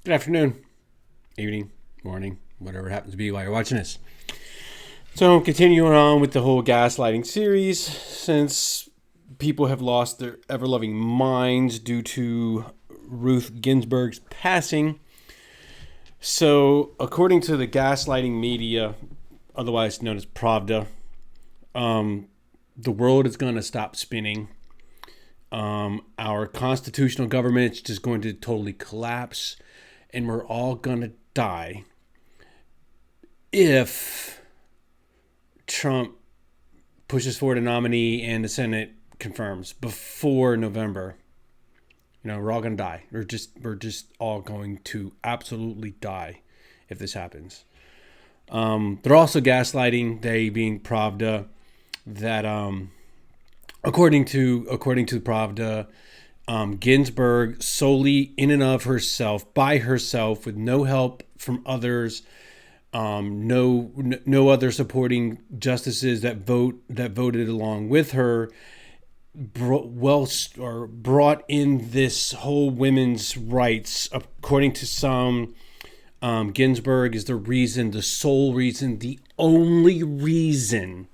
Good afternoon, evening, morning, whatever it happens to be while you're watching this. So, continuing on with the whole gaslighting series, since people have lost their ever loving minds due to Ruth Ginsburg's passing. So, according to the gaslighting media, otherwise known as Pravda, the world is going to stop spinning. Our constitutional government is just going to totally collapse, and we're all going to die if Trump pushes forward a nominee and the Senate confirms before November. We're all going to die. We're just all going to absolutely die if this happens. They're also gaslighting, they being Pravda, that according to Pravda, Ginsburg solely in and of herself, by herself, with no help from others, no other supporting justices that voted along with her, brought in this whole women's rights. According to some, Ginsburg is the sole reason, the only reason,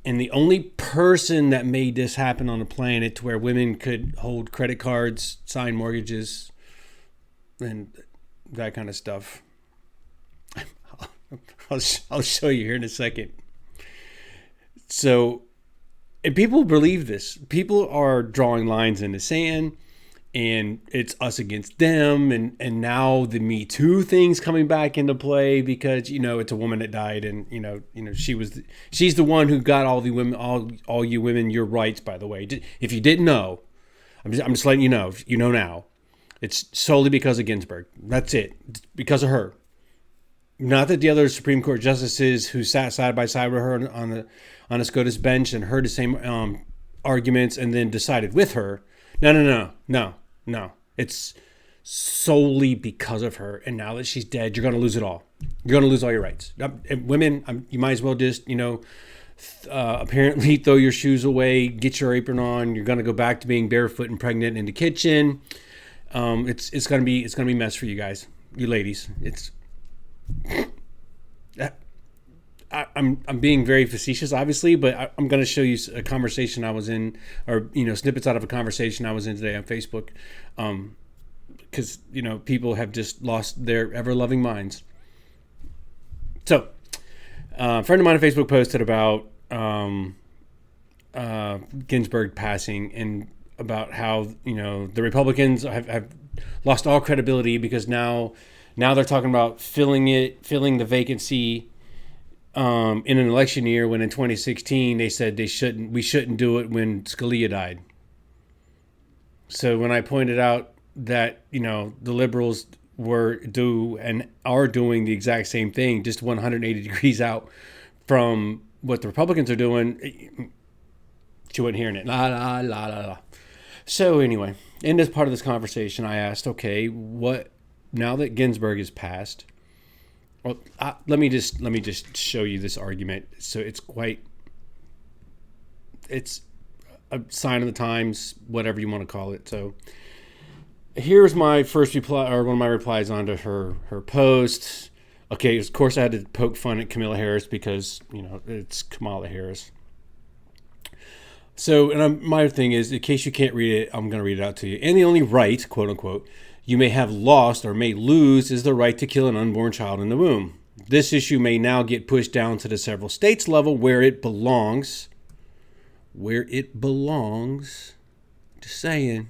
and the only person that made this happen on the planet to where women could hold credit cards, sign mortgages, and that kind of stuff. I'll show you here in a second. So, and people believe this. People are drawing lines in the sand, and it's us against them. And now the Me Too thing's coming back into play because it's a woman that died, and she's the one who got all the women, all you women, your rights. By the way, if you didn't know, I'm just letting you know. You know now, it's solely because of Ginsburg. That's it. It's because of her. Not that the other Supreme Court justices who sat side by side with her on the SCOTUS bench and heard the same arguments and then decided with her. No. It's solely because of her. And now that she's dead, you're going to lose it all. You're going to lose all your rights. Women, you might as well just, apparently throw your shoes away, get your apron on. You're going to go back to being barefoot and pregnant in the kitchen. It's going to be a mess for you guys, you ladies. I'm being very facetious, obviously, but I'm going to show you a conversation I was in, or snippets out of a conversation I was in today on Facebook, because people have just lost their ever-loving minds. So, a friend of mine on Facebook posted about Ginsburg passing and about how the Republicans have lost all credibility because now they're talking about filling the vacancy in an election year, when in 2016 they said we shouldn't do it when Scalia died. So when I pointed out that the liberals are doing the exact same thing, just 180 degrees out from what the Republicans are doing, she wasn't hearing it. La la la la la. So anyway, in this part of this conversation, I asked, okay, now that Ginsburg is passed, well, let me just show you this argument. So it's a sign of the times, whatever you want to call it. So here's my first reply, or one of my replies onto her post. Okay, of course I had to poke fun at Kamala Harris because it's Kamala Harris. So, and my thing is, in case you can't read it, I'm going to read it out to you. And the only right, quote unquote, you may have lost or may lose is the right to kill an unborn child in the womb. This issue may now get pushed down to the several states level where it belongs. Just saying.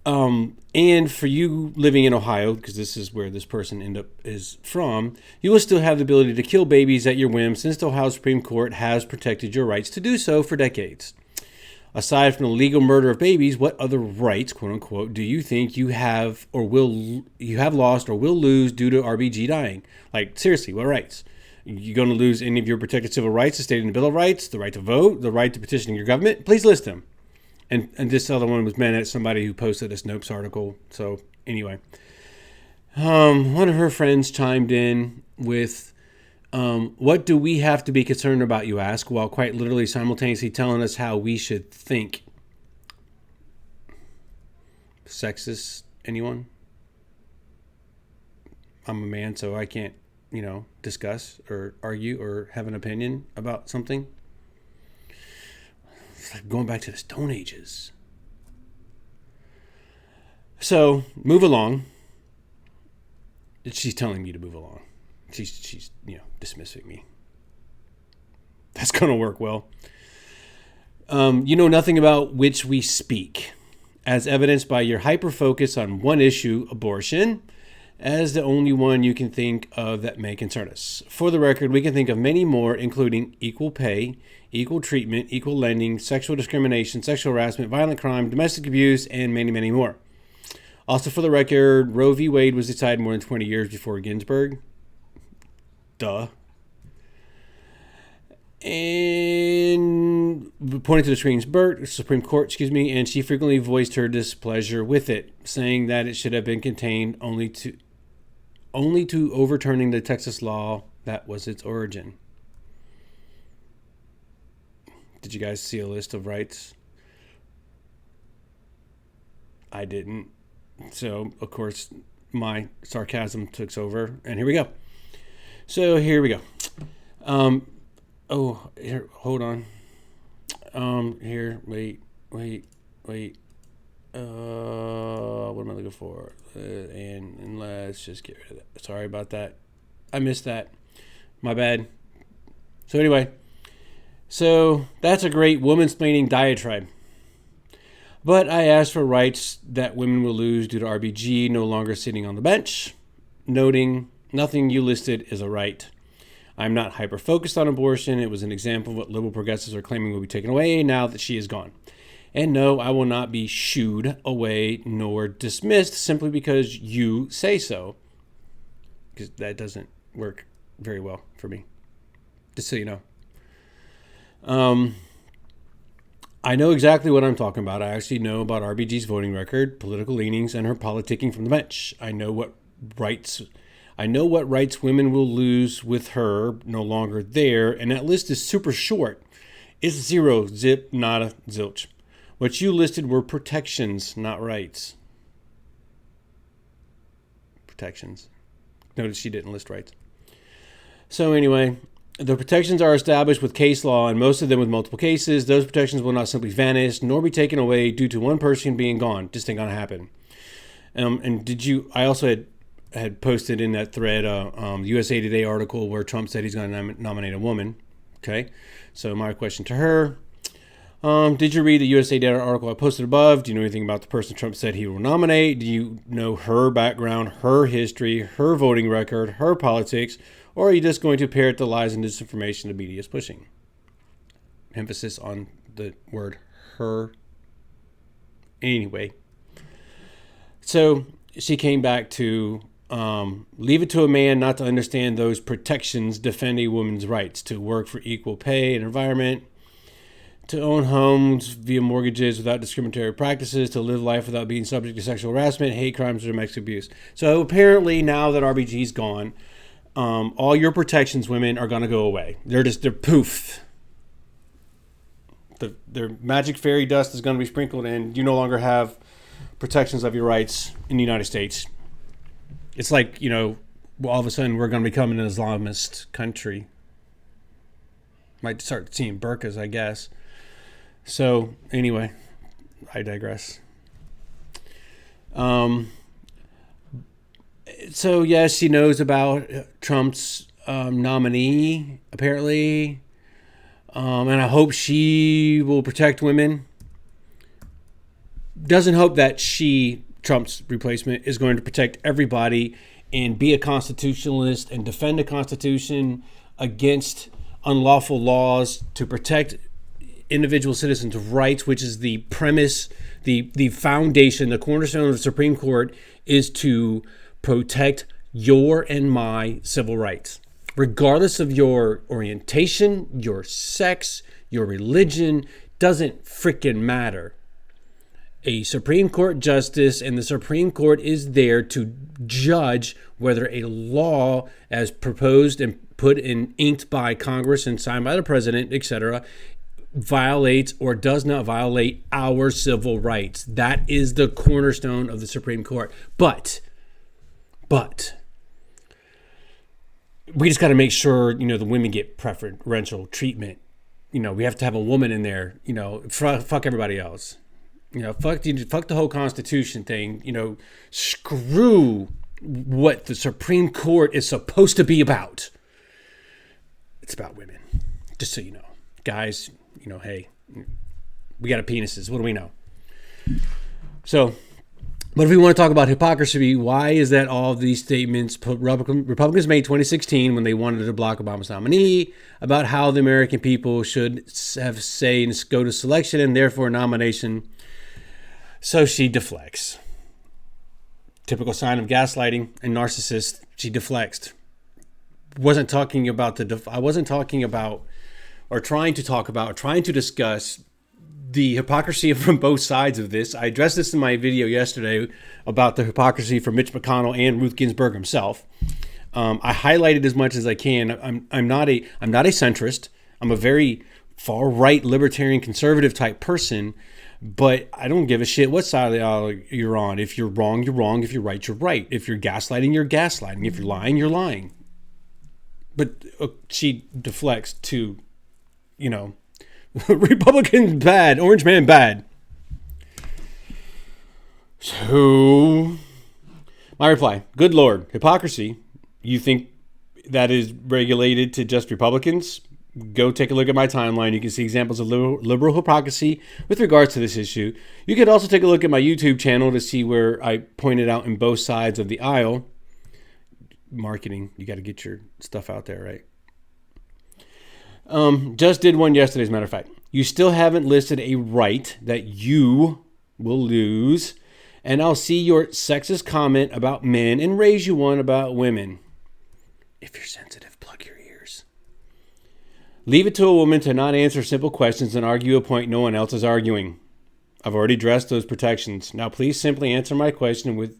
And for you living in Ohio, because this is where this person is from, you will still have the ability to kill babies at your whim, since the Ohio Supreme Court has protected your rights to do so for decades. Aside from the legal murder of babies, what other rights, quote unquote, do you think you have lost or will lose due to RBG dying? Like, seriously, what rights? You going to lose any of your protected civil rights as stated in the Bill of Rights, the right to vote, the right to petition your government? Please list them. And this other one was meant at somebody who posted a Snopes article. So anyway, one of her friends chimed in with, what do we have to be concerned about, you ask, while quite literally simultaneously telling us how we should think. Sexist Anyone? I'm a man, so I can't, discuss or argue or have an opinion about something. It's like going back to the Stone Ages. So, move along. She's telling me to move along. She's dismissing me. That's going to work well. You know nothing about which we speak, as evidenced by your hyper-focus on one issue, abortion, as the only one you can think of that may concern us. For the record, we can think of many more, including equal pay, equal treatment, equal lending, sexual discrimination, sexual harassment, violent crime, domestic abuse, and many, many more. Also, for the record, Roe v. Wade was decided more than 20 years before Ginsburg. Duh. And pointing to the Supreme Court, and she frequently voiced her displeasure with it, saying that it should have been contained only to overturning the Texas law that was its origin. Did you guys see a list of rights? I didn't. So, of course, my sarcasm took over, and here we go. Here, hold on. Wait. What am I looking for? And let's just get rid of that. Sorry about that. I missed that. My bad. So anyway, that's a great woman-splaining diatribe. But I asked for rights that women will lose due to RBG no longer sitting on the bench, noting nothing you listed is a right. I'm not hyper-focused on abortion. It was an example of what liberal progressives are claiming will be taken away now that she is gone. And no, I will not be shooed away nor dismissed simply because you say so. Because that doesn't work very well for me. Just so you know. I know exactly what I'm talking about. I actually know about RBG's voting record, political leanings, and her politicking from the bench. I know what rights women will lose with her no longer there, and that list is super short. It's zero, zip, nada, zilch. What you listed were protections, not rights. Protections. Notice she didn't list rights. So anyway, the protections are established with case law, and most of them with multiple cases. Those protections will not simply vanish, nor be taken away due to one person being gone. Just ain't gonna happen. I also had posted in that thread USA Today article where Trump said he's going to nominate a woman. Okay, so my question to her, did you read the USA Today article I posted above? Do you know anything about the person Trump said he will nominate? Do you know her background, her history, her voting record, her politics, or are you just going to parrot the lies and disinformation the media is pushing? Emphasis on the word her. Anyway, so she came back to leave it to a man not to understand those protections defend a woman's rights to work for equal pay and environment, to own homes via mortgages without discriminatory practices, to live life without being subject to sexual harassment, hate crimes, or domestic abuse. So apparently now that RBG's gone, all your protections, women, are going to go away. They're poof. Their magic fairy dust is going to be sprinkled in. You no longer have protections of your rights in the United States. It's like, all of a sudden we're going to become an Islamist country. Might start seeing burqas, I guess. So, anyway, I digress. So, yes, she knows about Trump's nominee, apparently. And I hope she will protect women. Doesn't hope that Trump's replacement, is going to protect everybody and be a constitutionalist and defend the Constitution against unlawful laws to protect individual citizens' rights, which is the premise, the foundation, the cornerstone of the Supreme Court is to protect your and my civil rights, regardless of your orientation, your sex, your religion, doesn't freaking matter. A Supreme Court justice, and the Supreme Court is there to judge whether a law as proposed and put in inked by Congress and signed by the president, etc., violates or does not violate our civil rights. That is the cornerstone of the Supreme Court. But we just got to make sure, the women get preferential treatment. We have to have a woman in there, fuck everybody else. Fuck the whole Constitution thing. Screw what the Supreme Court is supposed to be about. It's about women. Just so you know. Guys, hey, we got penises. What do we know? So, but if we want to talk about hypocrisy, why is that all of these statements Republicans made 2016 when they wanted to block Obama's nominee about how the American people should have say and go to selection and therefore nomination? So she deflects. Typical sign of gaslighting and narcissist. She deflects. I wasn't talking about or trying to discuss the hypocrisy from both sides of this. I addressed this in my video yesterday about the hypocrisy from Mitch McConnell and Ruth Ginsburg himself. I highlighted as much as I can. I'm not a centrist. I'm a very far right libertarian conservative type person, but I don't give a shit what side of the aisle you're on. If you're wrong, you're wrong. If you're right, you're right. If you're gaslighting, you're gaslighting. If you're lying, you're lying. But she deflects to, Republican bad, orange man bad. So, my reply, good Lord, hypocrisy. You think that is regulated to just Republicans? Go take a look at my timeline. You can see examples of liberal hypocrisy with regards to this issue. You could also take a look at my YouTube channel to see where I pointed out in both sides of the aisle. Marketing, you got to get your stuff out there, right? Just did one yesterday, as a matter of fact. You still haven't listed a right that you will lose, and I'll see your sexist comment about men and raise you one about women. If you're sensitive, plug your ears. Leave it to a woman to not answer simple questions and argue a point no one else is arguing. I've already addressed those protections. Now please simply answer my question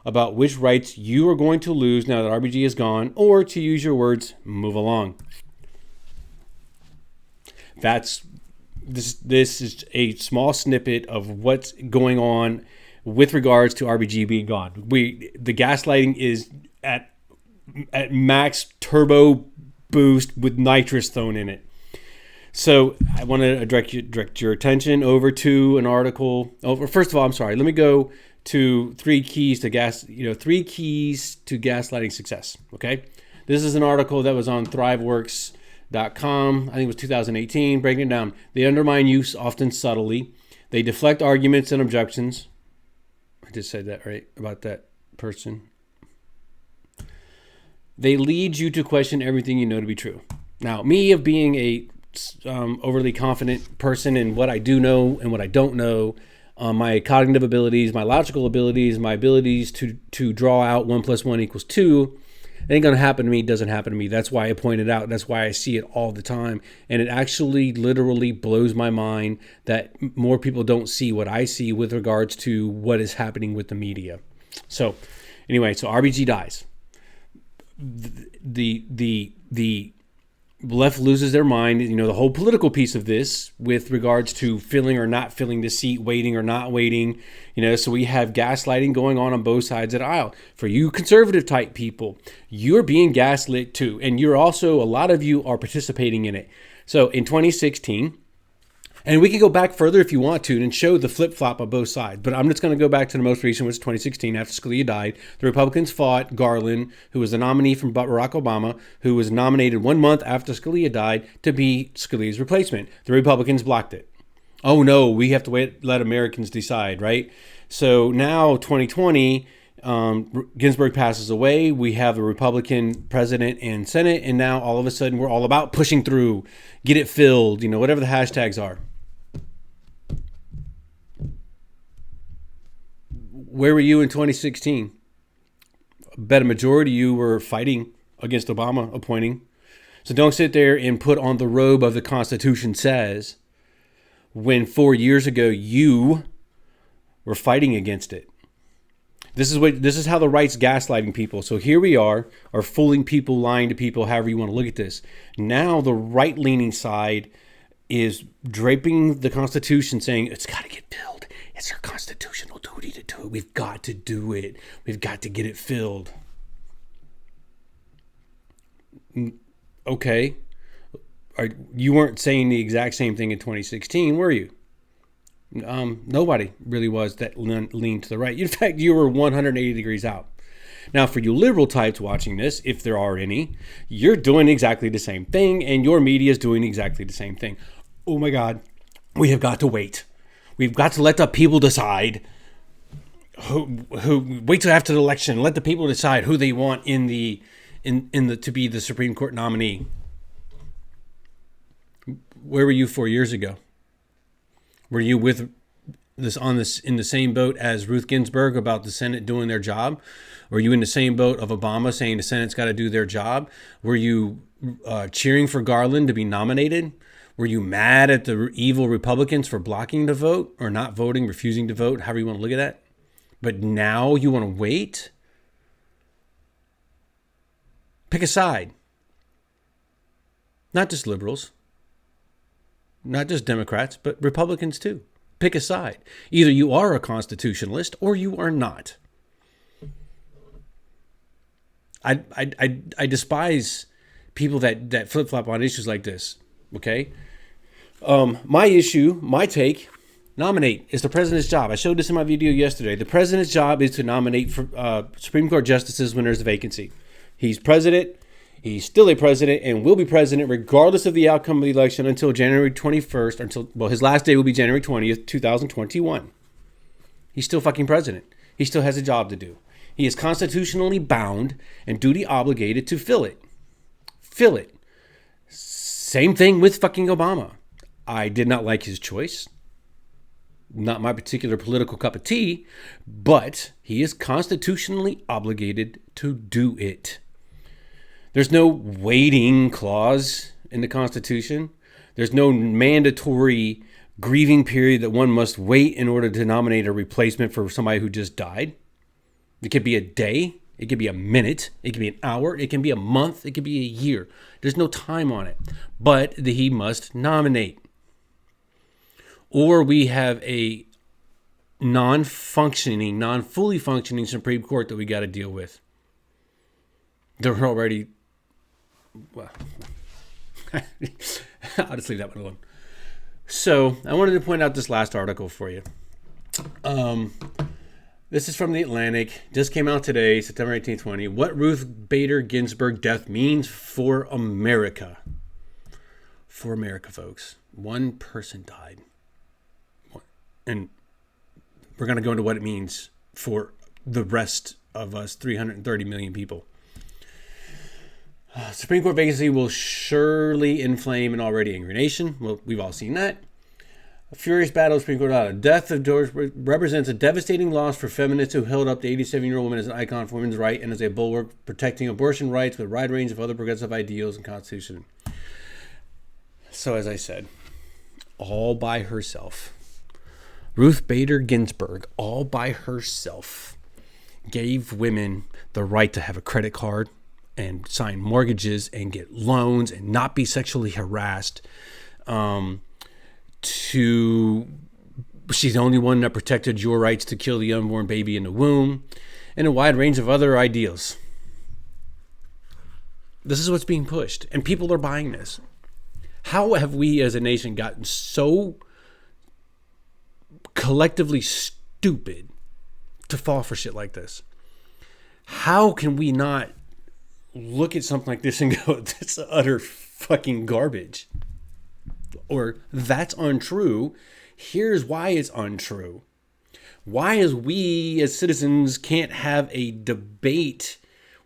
about which rights you are going to lose now that RBG is gone, or to use your words, move along. This is a small snippet of what's going on with regards to RBG being gone. The gaslighting is at max turbo boost with nitrous thrown in it. So I want to direct your attention over to an article. First of all, I'm sorry. Let me go to three keys to gaslighting success. Okay, this is an article that was on ThriveWorks.com. I think it was 2018. Breaking it down, they undermine use often subtly. They deflect arguments and objections. I just said that right about that person. They lead you to question everything you know to be true. Now, me of being a overly confident person in what I do know and what I don't know, my cognitive abilities, my logical abilities, my abilities to draw out 1 + 1 = 2, it ain't gonna happen to me. It doesn't happen to me. That's why I point it out. That's why I see it all the time. And it actually literally blows my mind that more people don't see what I see with regards to what is happening with the media. So anyway, so RBG dies. The left loses their mind, the whole political piece of this with regards to filling or not filling the seat, waiting or not waiting, so we have gaslighting going on both sides of the aisle. For you conservative type people, you're being gaslit too. And you're also, a lot of you are participating in it. So in 2016, and we can go back further if you want to and show the flip-flop of both sides. But I'm just going to go back to the most recent, which was 2016, after Scalia died. The Republicans fought Garland, who was the nominee from Barack Obama, who was nominated 1 month after Scalia died to be Scalia's replacement. The Republicans blocked it. Oh, no, we have to let Americans decide, right? So now, 2020, Ginsburg passes away. We have a Republican president and Senate, and now all of a sudden we're all about pushing through, get it filled, whatever the hashtags are. Where were you in 2016? I bet a majority of you were fighting against Obama appointing. So don't sit there and put on the robe of the Constitution says when 4 years ago you were fighting against it. This is how the right's gaslighting people. So here we are fooling people, lying to people, however you want to look at this. Now the right-leaning side is draping the Constitution, saying it's got to get filled. It's our constitutional duty to do it. We've got to do it. We've got to get it filled. Okay. You weren't saying the exact same thing in 2016, were you? Nobody really was that leaned to the right. In fact, you were 180 degrees out. Now, for you liberal types watching this, if there are any, you're doing exactly the same thing, and your media is doing exactly the same thing. Oh my God, we have got to wait. We've got to let the people decide. Who wait till after the election. Let the people decide who they want to be the Supreme Court nominee. Where were you 4 years ago? Were you with in the same boat as Ruth Ginsburg about the Senate doing their job? Were you in the same boat of Obama saying the Senate's got to do their job? Were you cheering for Garland to be nominated? Were you mad at the evil Republicans for blocking the vote or not voting, refusing to vote, however you want to look at that? But now you want to wait? Pick a side. Not just liberals. Not just Democrats, but Republicans too. Pick a side. Either you are a constitutionalist or you are not. I despise people that flip-flop on issues like this. Okay? My take, nominate is the president's job. I showed this in my video yesterday. The president's job is to nominate for Supreme Court justices when there's a vacancy. He's president. He's still a president and will be president regardless of the outcome of the election until January 21st, his last day will be January 20th, 2021. He's still fucking president. He still has a job to do. He is constitutionally bound and duty obligated to fill it. Fill it. Same thing with fucking Obama. I did not like his choice. Not my particular political cup of tea, but he is constitutionally obligated to do it. There's no waiting clause in the Constitution. There's no mandatory grieving period that one must wait in order to nominate a replacement for somebody who just died. It could be a day. It could be a minute. It could be an hour. It can be a month. It could be a year. There's no time on it. But he must nominate. Or we have a non-fully functioning Supreme Court that we got to deal with. They're already... Well, I'll just leave that one alone. So I wanted to point out this last article for you. This is from The Atlantic. Just came out today, September 1820. What Ruth Bader Ginsburg death means for America. For America, folks. One person died. And we're going to go into what it means for the rest of us, 330 million people. Supreme Court vacancy will surely inflame an already angry nation. Well, we've all seen that. A furious battle of Supreme Court out. Death of George represents a devastating loss for feminists who held up the 87-year-old woman as an icon for women's rights and as a bulwark protecting abortion rights with a wide range of other progressive ideals and Constitution. So, as I said, all by herself, Ruth Bader Ginsburg, all by herself, gave women the right to have a credit card and sign mortgages and get loans and not be sexually harassed. She's the only one that protected your rights to kill the unborn baby in the womb, and a wide range of other ideals. This is what's being pushed, and people are buying this. How have we as a nation gotten so collectively stupid to fall for shit like this? How can we not look at something like this and go, that's utter fucking garbage? Or that's untrue. Here's why it's untrue. Why is we as citizens can't have a debate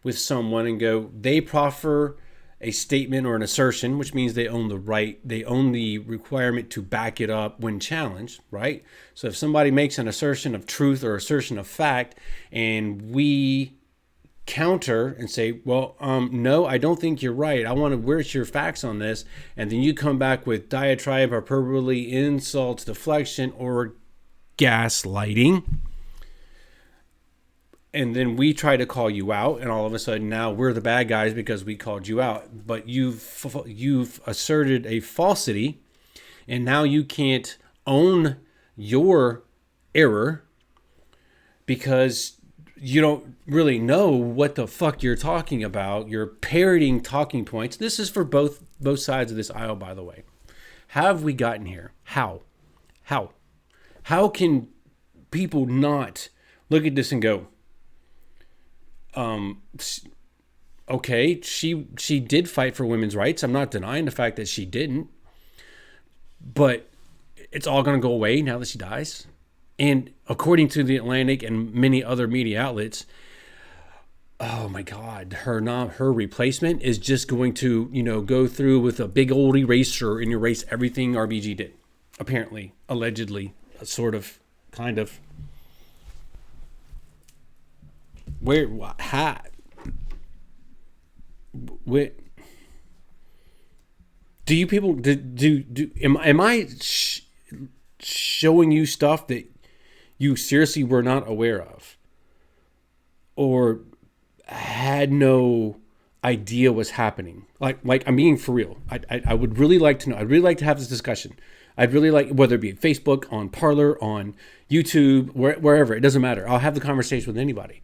with someone and go, they proffer a statement or an assertion, which means they own the right, they own the requirement to back it up when challenged, right? So if somebody makes an assertion of truth or assertion of fact, and we counter and say, well, no, I don't think you're right. I want to, where's your facts on this? And then you come back with diatribe, hyperbole, insults, deflection, or gaslighting. And then we try to call you out, and all of a sudden now we're the bad guys because we called you out. But you've asserted a falsity And now you can't own your error because you don't really know what the fuck you're talking about. You're parroting talking points. This is for both sides of this aisle, by the way. How have we gotten here? How? How can people not look at this and go, okay, she did fight for women's rights. I'm not denying the fact that she didn't, but it's all going to go away now that she dies. And according to the Atlantic and many other media outlets, oh my God, her replacement is just going to, go through with a big old eraser and erase everything RBG did. Apparently, allegedly, sort of, kind of. Where, how, what, do you people, am I showing you stuff that you seriously were not aware of or had no idea was happening? Like I'm being for real. I would really like to know. I'd really like to have this discussion. I'd really like, whether it be Facebook, on Parler, on YouTube, wherever, it doesn't matter. I'll have the conversation with anybody.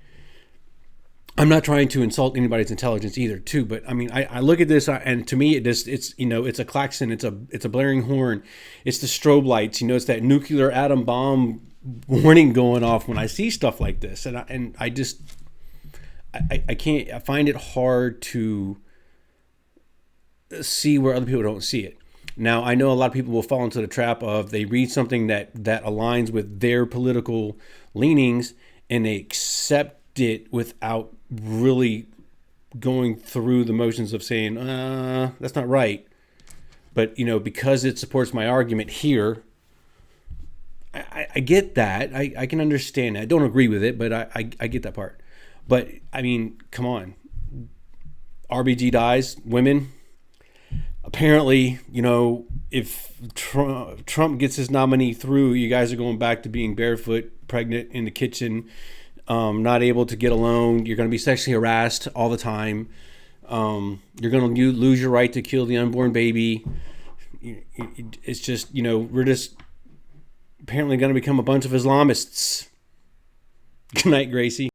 I'm not trying to insult anybody's intelligence either, too. But I mean, I look at this, and to me, it's a klaxon, it's a blaring horn, it's the strobe lights, it's that nuclear atom bomb warning going off when I see stuff like this, and I just I can't. I find it hard to see where other people don't see it. Now, I know a lot of people will fall into the trap of they read something that aligns with their political leanings and they accept it without really going through the motions of saying, that's not right. But, because it supports my argument here, I get that. I can understand that. I don't agree with it, but I get that part. But, I mean, come on. RBG dies, women. Apparently, if Trump gets his nominee through, you guys are going back to being barefoot, pregnant in the kitchen, not able to get a loan. You're going to be sexually harassed all the time. You're going to lose your right to kill the unborn baby. It's just, we're just apparently going to become a bunch of Islamists. Good night, Gracie.